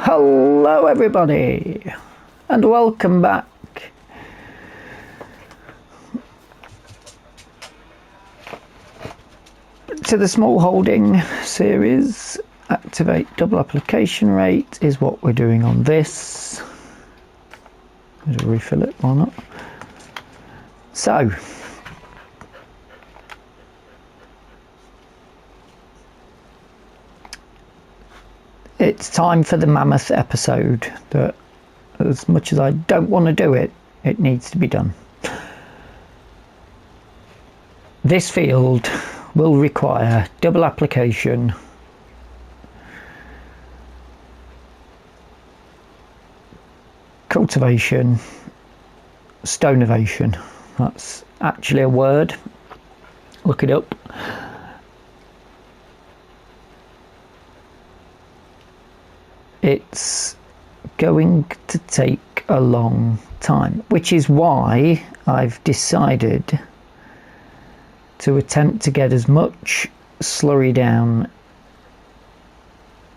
Hello everybody, and welcome back to the small holding series. Activate double application rate is what we're doing on this. There's a refill it, why not? So it's time for the mammoth episode that, as much as I don't want to do it, it needs to be done. This field will require double application, cultivation, stonovation. That's actually a word. Look it up. It's going to take a long time, which is why I've decided to attempt to get as much slurry down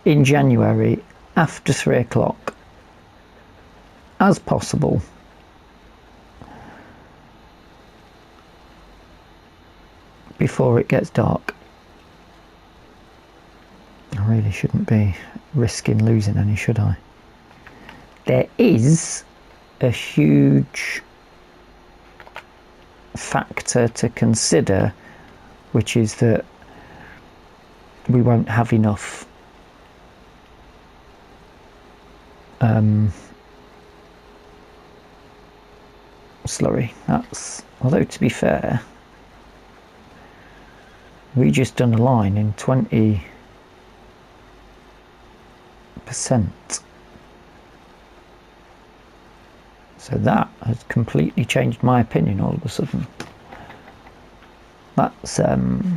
in January after 3 o'clock as possible, before it gets dark. I really shouldn't be risking losing any, should I? There is a huge factor to consider, which is that we won't have enough slurry. That's, although to be fair, we just done a line in 20%. So that has completely changed my opinion all of a sudden. That's that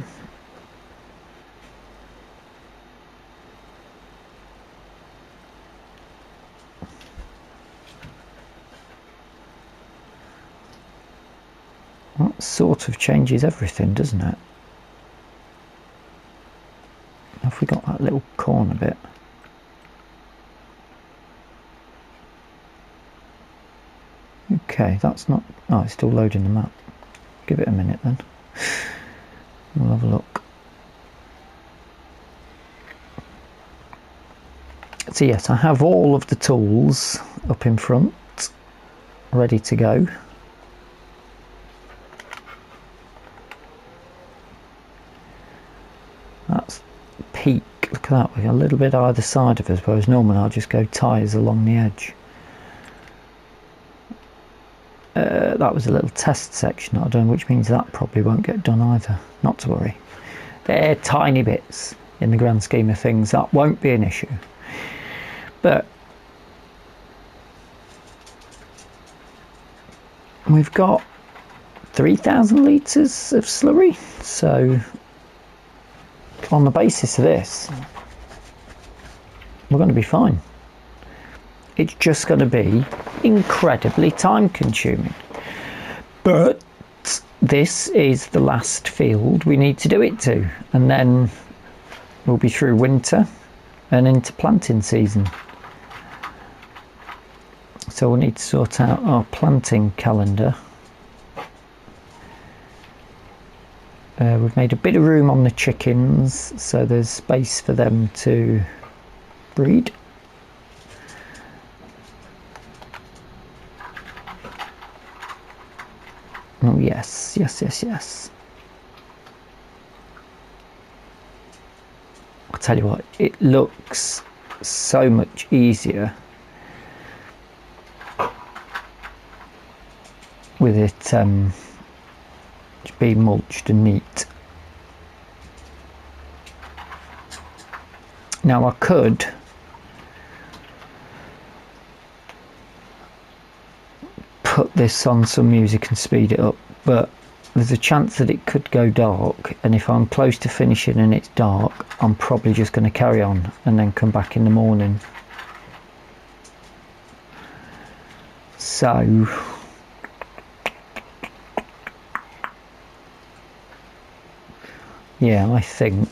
sort of changes everything, doesn't it? Have we got that little corner bit? Okay, that's not... Oh, it's still loading the map. Give it a minute then. We'll have a look. So yes, I have all of the tools up in front, ready to go. That's peak. Look at that, we've got a little bit either side of us, whereas normally I'll just go tyres along the edge. That was a little test section that I've done, which means that probably won't get done either. Not to worry. They're tiny bits in the grand scheme of things. That won't be an issue. But we've got 3,000 litres of slurry. So on the basis of this, we're going to be fine. It's just going to be incredibly time consuming. But this is the last field we need to do it to, and then we'll be through winter and into planting season. So we'll need to sort out our planting calendar. We've made a bit of room on the chickens, so there's space for them to breed. Oh yes, yes, yes, yes. I'll tell you what, it looks so much easier with it to be mulched and neat. Now I could put this on some music and speed it up, but there's a chance that it could go dark, and if I'm close to finishing and it's dark, I'm probably just going to carry on and then come back in the morning. So yeah, I think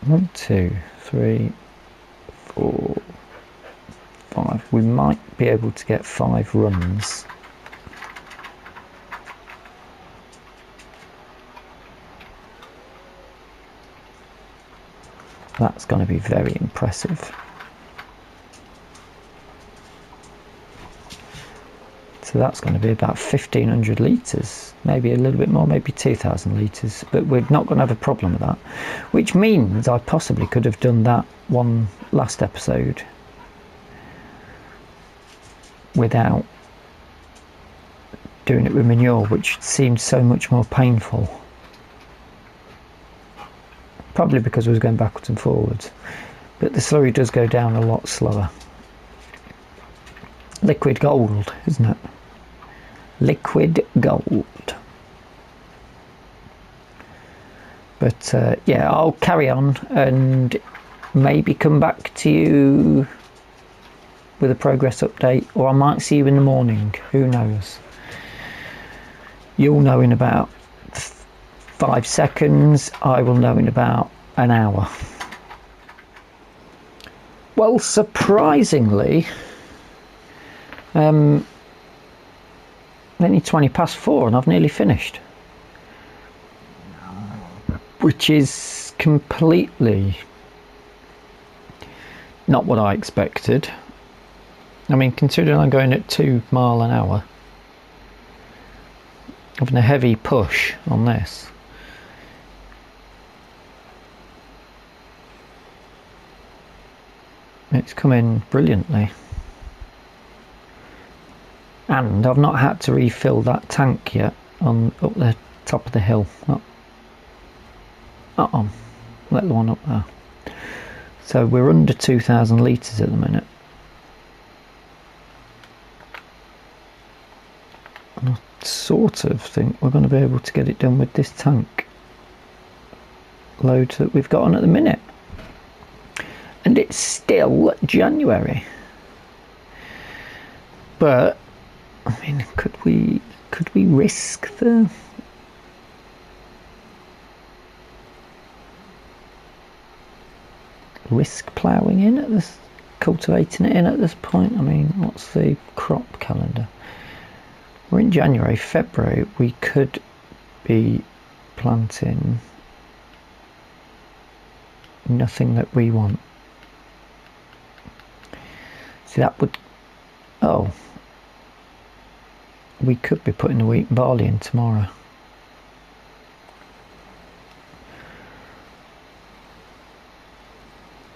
1, 2, 3, 4, 5. We might be able to get 5 runs. That's going to be very impressive. So that's going to be about 1,500 litres, maybe a little bit more, maybe 2,000 litres, but we're not going to have a problem with that, which means I possibly could have done that one last episode without doing it with manure, which seemed so much more painful. Probably because I was going backwards and forwards, but the slurry does go down a lot slower. Liquid gold, isn't it? Liquid gold. But yeah, I'll carry on and maybe come back to you with a progress update, or I might see you in the morning, who knows. You'll know in about 5 seconds, I will know in about an hour. Well, surprisingly, only 20 past 4 and I've nearly finished, which is completely not what I expected. I mean, considering I'm going at 2 miles an hour, having a heavy push on this, it's coming brilliantly. And I've not had to refill that tank yet on up the top of the hill, not on, let the one up there. So we're under 2,000 litres at the minute. And I sort of think we're going to be able to get it done with this tank load that we've got on at the minute. And it's still January. But I mean, could we risk the ploughing in at this, cultivating it in at this point? I mean, what's the crop calendar? We're in January, February. We could be planting nothing that we want. See, that would, oh, we could be putting the wheat and barley in tomorrow.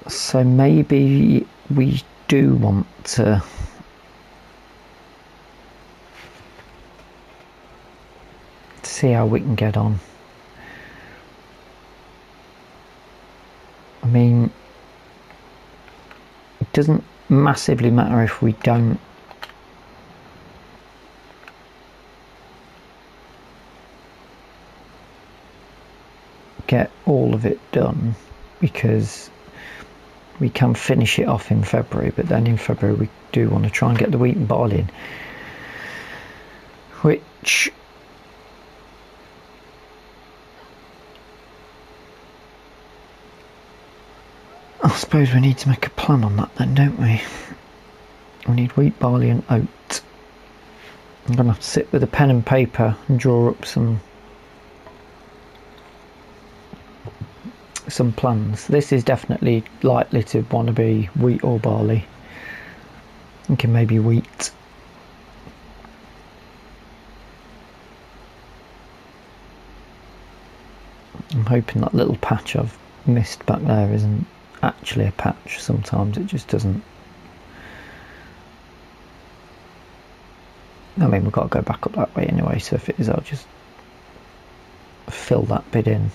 So maybe we do want to see how we can get on. I mean, it doesn't massively matter if we don't get all of it done, because we can finish it off in February, but then in February we do want to try and get the wheat and barley in, which I suppose we need to make a plan on that then, don't we? We need wheat, barley and oat. I'm going to have to sit with a pen and paper and draw up some plans. This is definitely likely to want to be wheat or barley. Thinking maybe wheat. I'm hoping that little patch I've missed back there isn't actually a patch. Sometimes it just doesn't I mean, we've got to go back up that way anyway, so if it is, I'll just fill that bit in.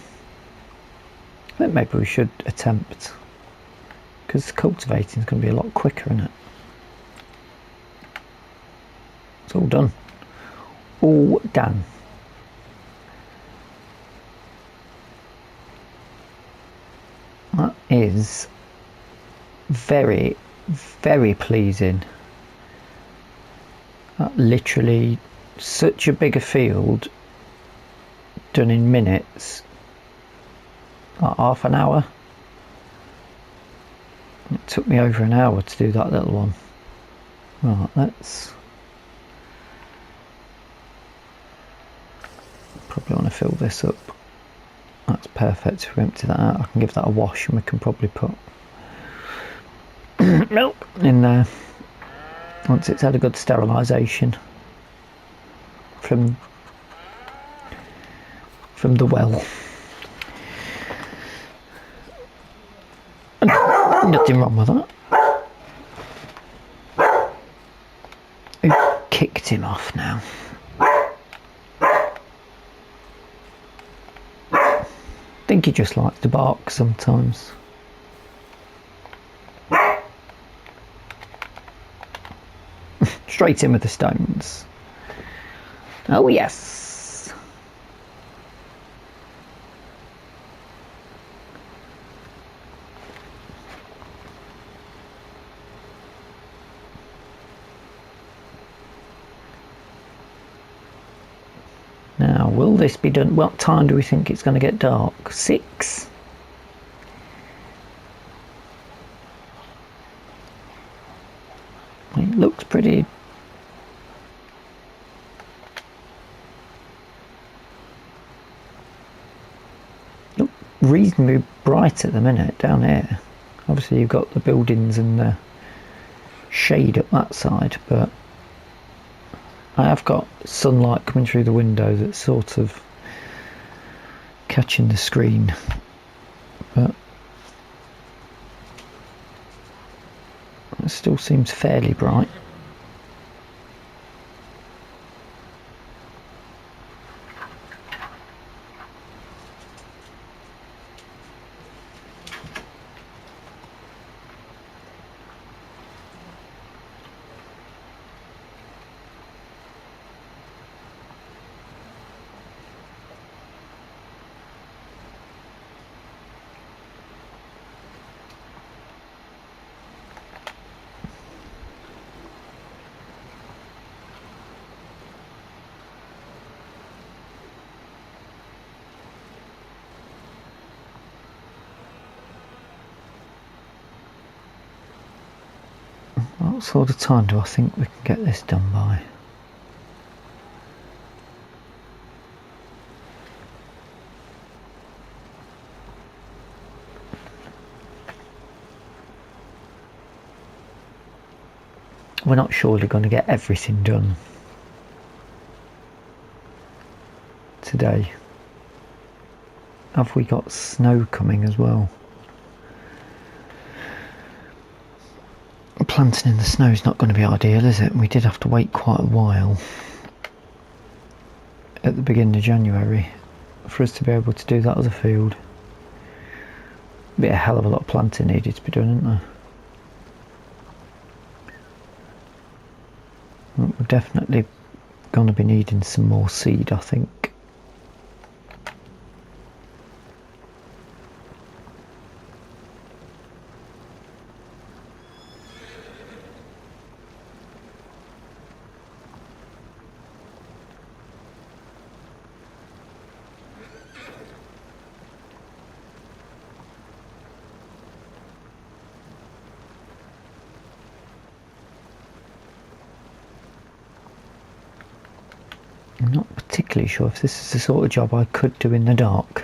I think maybe we should attempt, because cultivating is going to be a lot quicker, isn't it? It's all done. All done. That is very, very pleasing. That literally such a bigger field done in minutes. Like half an hour. It took me over an hour to do that little one. Right, let's probably want to fill this up. That's perfect. If we empty that out, I can give that a wash and we can probably put milk in there once it's had a good sterilisation from the well. Nothing wrong with that. Who kicked him off now? I think he just likes to bark sometimes. Straight in with the stones. Oh yes. Now, will this be done? What time do we think it's going to get dark? 6? It looks pretty... Look reasonably bright at the minute down here. Obviously you've got the buildings and the shade up that side, but I have got sunlight coming through the window that's sort of catching the screen, but it still seems fairly bright. What sort of time do I think we can get this done by? We're not surely going to get everything done today. Have we got snow coming as well? Planting in the snow is not going to be ideal, is it? We did have to wait quite a while at the beginning of January for us to be able to do that other field. Be a hell of a lot of planting needed to be done, isn't there? We're definitely going to be needing some more seed, I think. I'm not particularly sure if this is the sort of job I could do in the dark.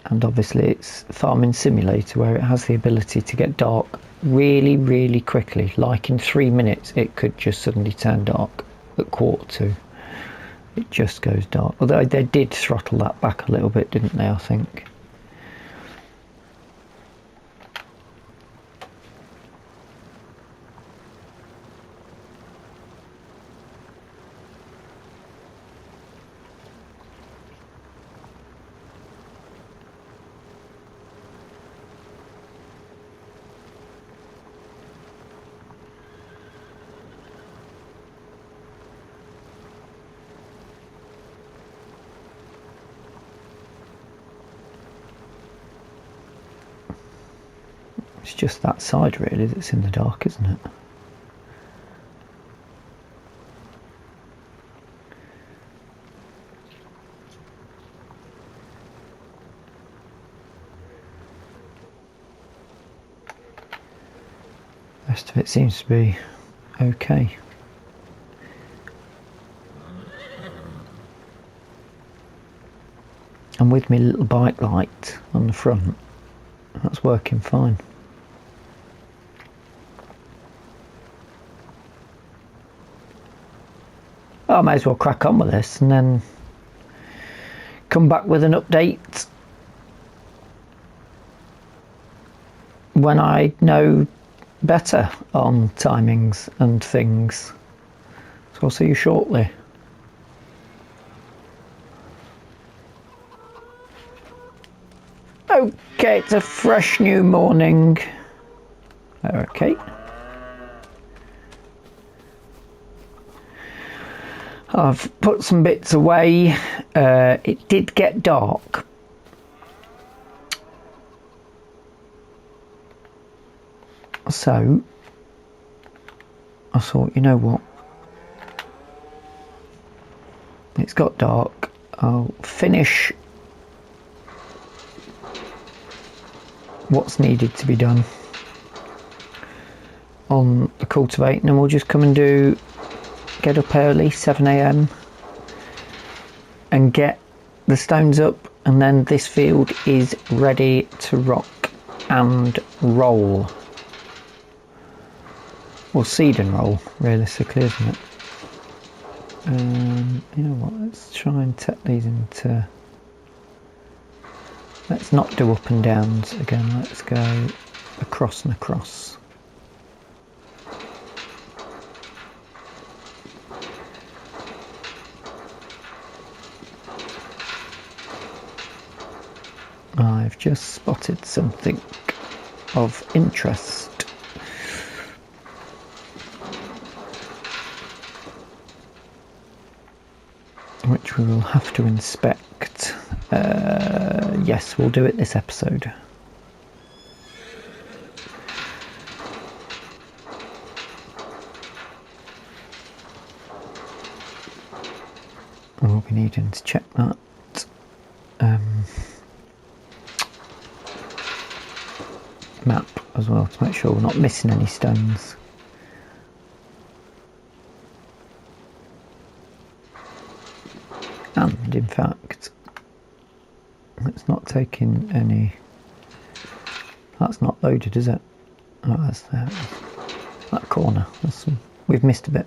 And obviously it's Farming Simulator where it has the ability to get dark really, really quickly. Like in 3 minutes it could just suddenly turn dark at 1:45. It just goes dark. Although they did throttle that back a little bit, didn't they, I think. It's just that side really that's in the dark, isn't it? The rest of it seems to be okay. And with my little bike light on the front, that's working fine. I may as well crack on with this and then come back with an update when I know better on timings and things. So I'll see you shortly. Okay, it's a fresh new morning. Okay. I've put some bits away. It did get dark. So I thought, you know what? It's got dark. I'll finish what's needed to be done on the cultivate, and then we'll just come and get up early, 7 AM, and get the stones up, and then this field is ready to rock and roll. Well, seed and roll, realistically, isn't it? You know what, let's try and take these into... Let's not do up and downs again, let's go across and across. I've just spotted something of interest. Which we will have to inspect. Yes, we'll do it this episode. We'll be needing to check that. Map as well to make sure we're not missing any stones. And in fact, it's not taking any. That's not loaded, is it? Oh, that's there. That corner. We've missed a bit.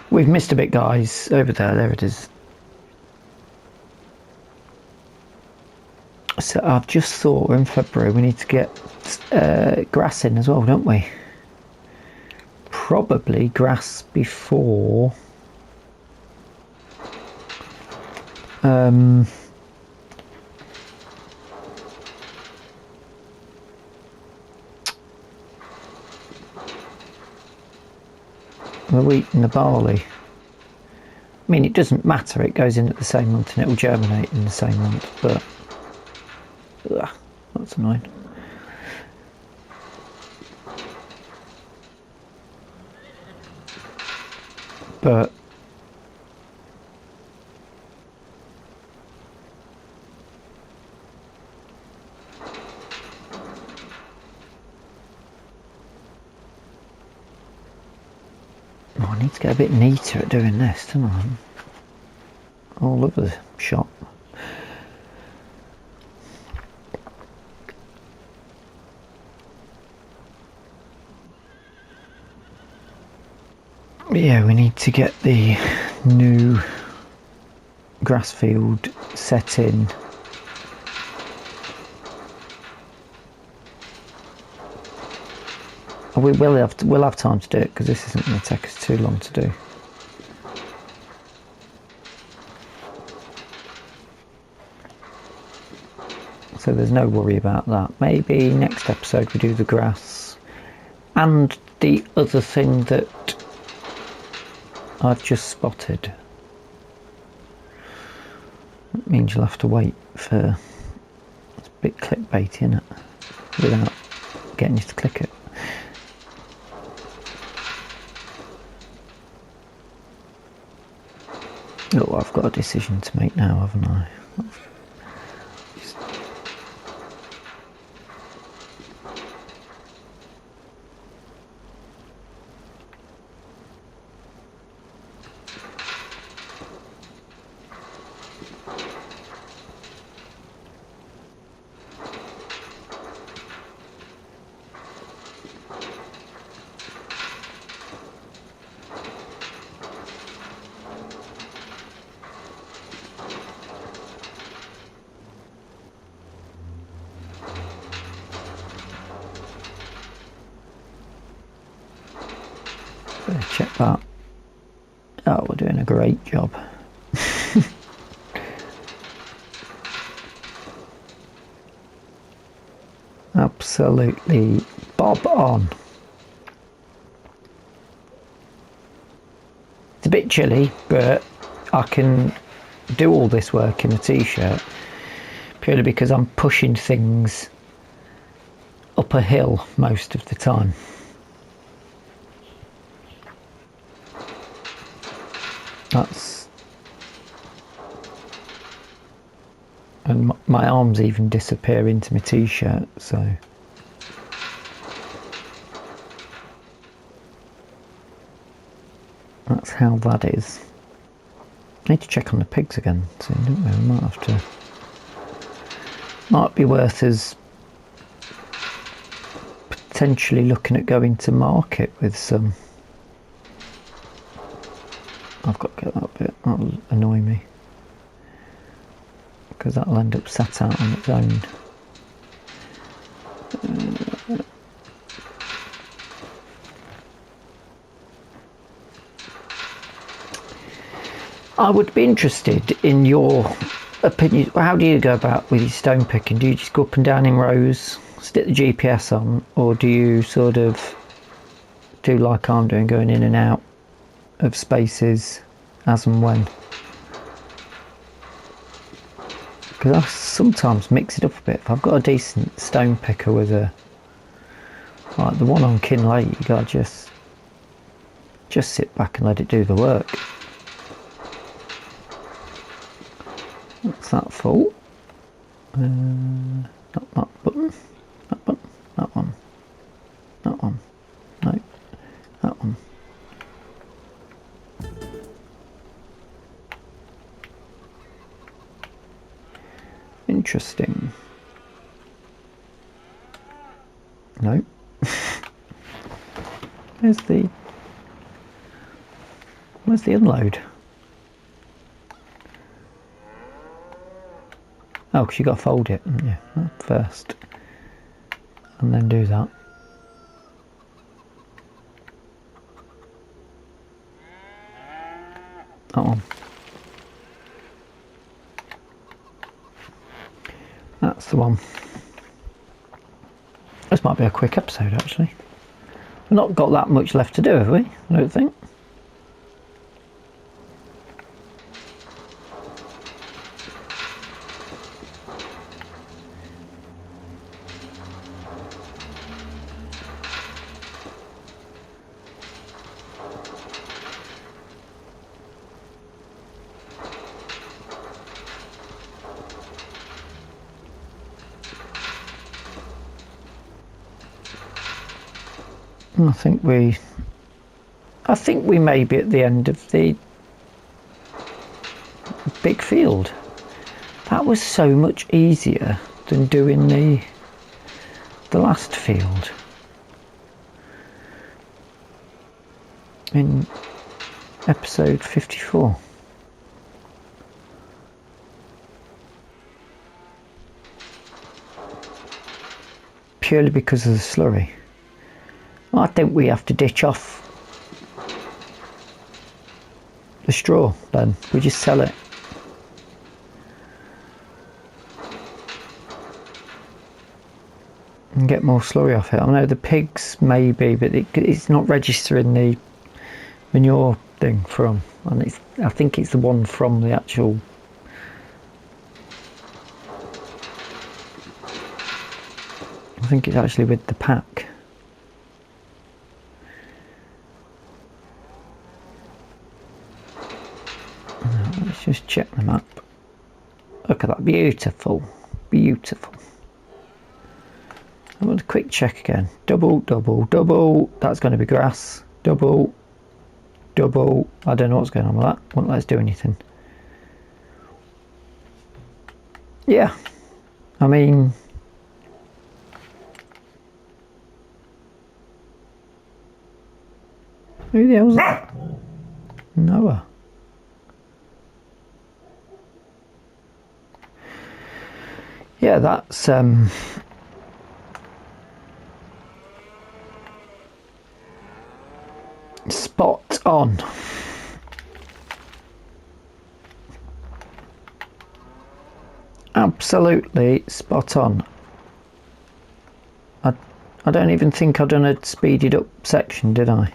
We've missed a bit, guys. Over there. There it is. So I've just thought we're in February. We need to get grass in as well, don't we? Probably grass before. The wheat and the barley. I mean, it doesn't matter, it goes in at the same month and it will germinate in the same month, but that's annoying. But I need to get a bit neater at doing this, don't I? All over the shop. Yeah, we need to get the new grass field set in. We'll have time to do it because this isn't going to take us too long to do. So there's no worry about that. Maybe next episode we do the grass and the other thing that I've just spotted. That means you'll have to wait for... It's a bit clickbaity, isn't it? without getting you to click it. Oh, I've got a decision to make now, haven't I? Check that. Oh, we're doing a great job. Absolutely bob on. It's a bit chilly, but I can do all this work in a t-shirt purely because I'm pushing things up a hill most of the time. And my arms even disappear into my t-shirt, so that's how that is. I need to check on the pigs again soon, don't we? We might have to. Might be worth us potentially looking at going to market with some. I've got to get that bit, that'll annoy me, because that'll end up sat out on its own. I would be interested in your opinion. How do you go about with your stone picking? Do you just go up and down in rows, stick the GPS on, or do you sort of do like I'm doing, going in and out of spaces as and when? Because I sometimes mix it up a bit. If I've got a decent stone picker with a, like the one on Kinlake, you gotta just sit back and let it do the work. What's that for? Not that button. That button. That one. That one. No. That one. Interesting. No. Where's the unload? Oh, because you got to fold it, haven't you? First, and then do that. That one. That's the one. This might be a quick episode, actually. We've not got that much left to do, have we? I don't think. I think we may be at the end of the big field. That was so much easier than doing the last field in episode 54. Purely because of the slurry. I think we have to ditch off the straw then. We just sell it. And get more slurry off it. I know the pigs maybe, but it's not registering the manure thing from, and I think it's the one from the actual I think it's actually with the pack. Let's just check the map. Look at that, beautiful, beautiful. I want a quick check again. Double, double, double. That's going to be grass. Double, double. I don't know what's going on with that. Won't let us do anything. Yeah, I mean, who the hell's that? Noah. Yeah, that's spot on. Absolutely spot on. I don't even think I've done a speeded up section, did I?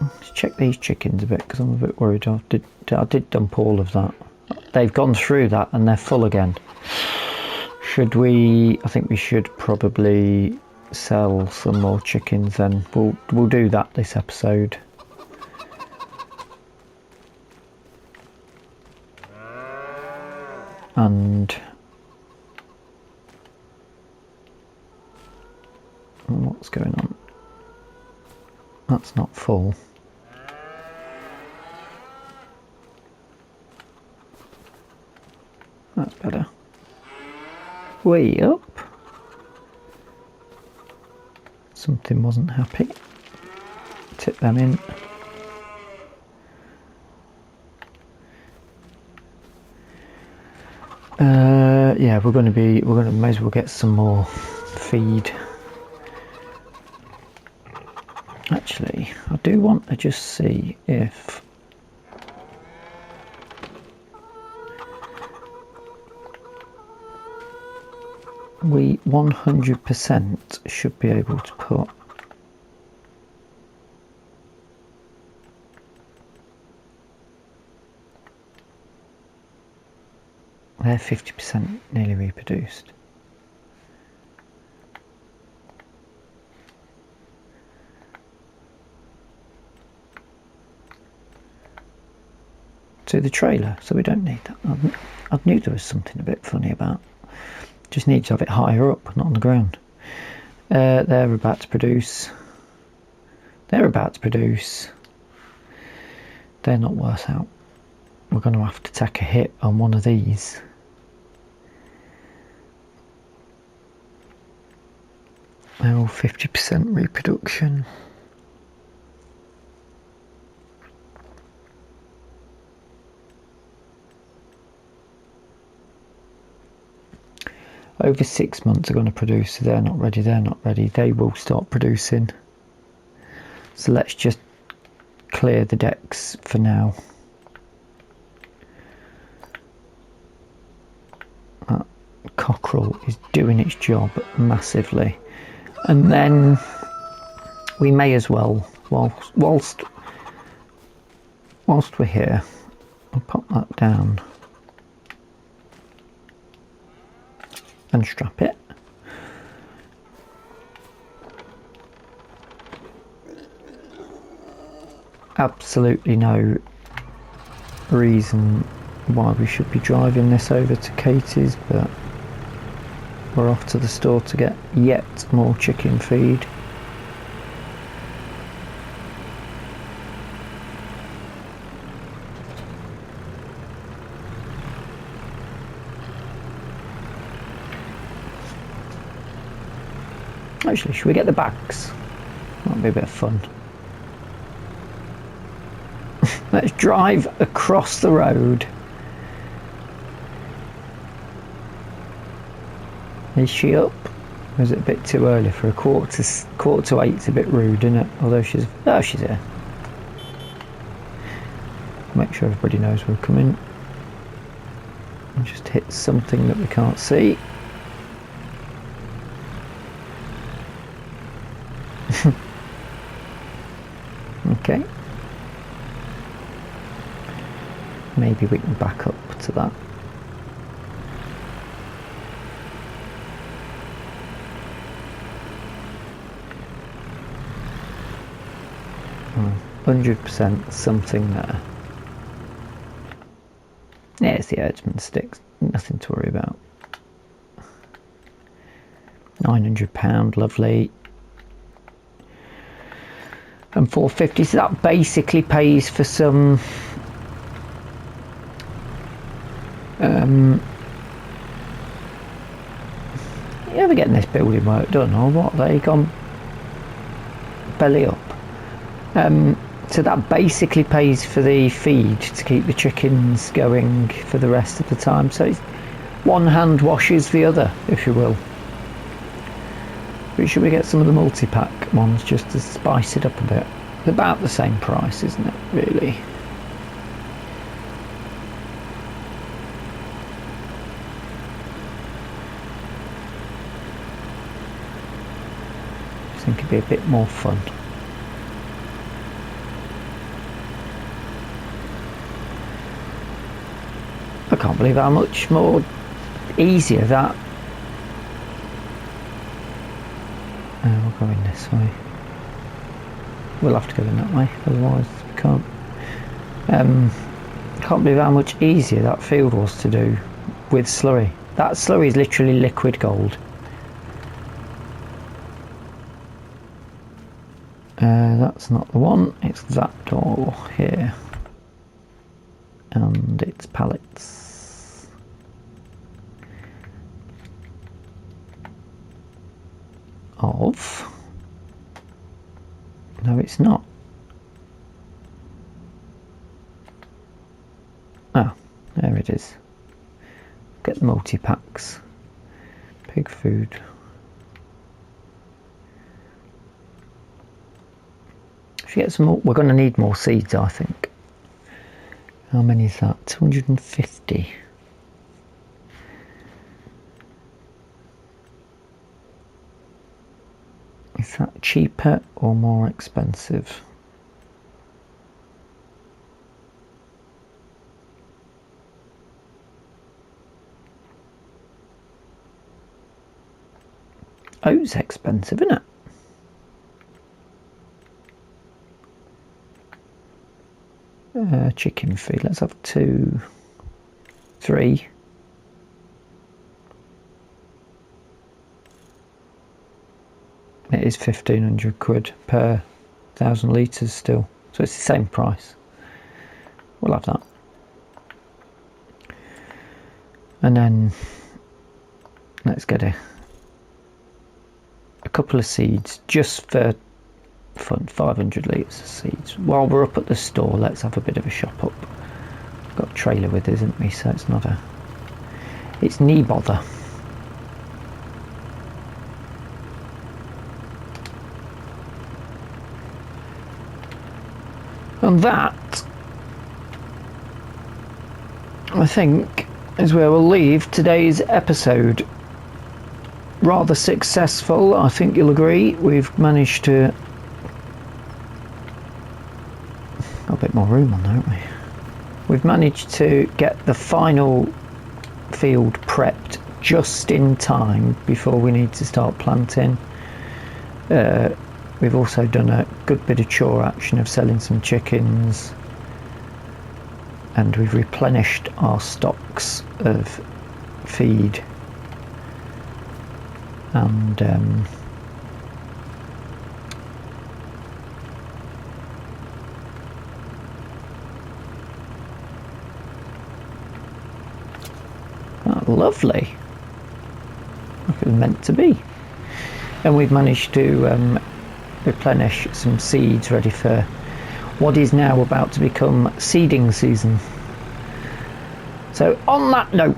Let's check these chickens a bit because I'm a bit worried. I did dump all of that. They've gone through that and they're full again. Should we? I think we should probably sell some more chickens then. We'll do that this episode. And what's going on? That's not full. That's better. Way up. Something wasn't happy. Tip them in. Yeah, we're going to may as well get some more feed. Actually, I do want to just see if we 100% should be able to put they're 50% nearly reproduced. To the trailer, so we don't need that. I knew there was something a bit funny about. Just need to have it higher up, not on the ground. They're about to produce. They're about to produce. They're not worth out. We're going to have to take a hit on one of these. They're all 50% reproduction. Over 6 months are going to produce, so they're not ready, they will start producing. So let's just clear the decks for now. That cockerel is doing its job massively. And then we may as well, whilst we're here, I'll pop that down. Unstrap it. Absolutely no reason why we should be driving this over to Katie's, but we're off to the store to get yet more chicken feed. Actually, should we get the bags? That'll be a bit of fun. Let's drive across the road. Is she up? Or is it a bit too early for a quarter to 8? It's a bit rude, isn't it? Although she's here. Make sure everybody knows we're coming. And just hit something that we can't see. Okay. Maybe we can back up to that. 100% something there. Yeah, it's the herdsman sticks, nothing to worry about. £900, lovely. And 450, so that basically pays for some you ever getting this building work done or what? They gone belly up. So that basically pays for the feed to keep the chickens going for the rest of the time. So it's one hand washes the other, if you will. But should we get some of the multi-pack ones just to spice it up a bit? It's about the same price, isn't it, really? I think it'd be a bit more fun. I can't believe how much more easier that. We're going this way. We'll have to go in that way, otherwise we can't. Can't believe how much easier that field was to do with slurry. That slurry is literally liquid gold. That's not the one, it's that door here. And it's pallets. Of... No, it's not. Ah, there it is. Get the multi-packs. Pig food. If you get some more, we're going to need more seeds, I think. How many is that? 250. Is that cheaper or more expensive? Oh, it's expensive, isn't it? Chicken feed, let's have 2, 3. It is 1,500 quid per 1,000 litres still, so it's the same price. We'll have that. And then let's get a couple of seeds just for fun, 500 litres of seeds. While we're up at the store, let's have a bit of a shop up. We've got a trailer with us, isn't we? So it's not a... It's knee bother. And that, I think, is where we'll leave today's episode. Rather successful, I think you'll agree. We've managed to... Got a bit more room on there, haven't we? We've managed to get the final field prepped just in time before we need to start planting. We've also done a good bit of chore action of selling some chickens, and we've replenished our stocks of feed, and lovely, like it was meant to be. And we've managed to replenish some seeds ready for what is now about to become seeding season. So on that note,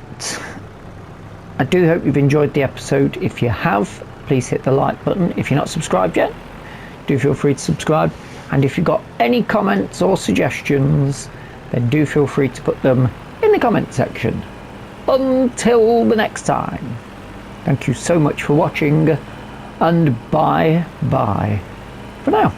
I do hope you've enjoyed the episode. If you have, please hit the like button. If you're not subscribed yet, do feel free to subscribe. And if you've got any comments or suggestions, then do feel free to put them in the comment section. Until the next time, thank you so much for watching, and bye bye for now.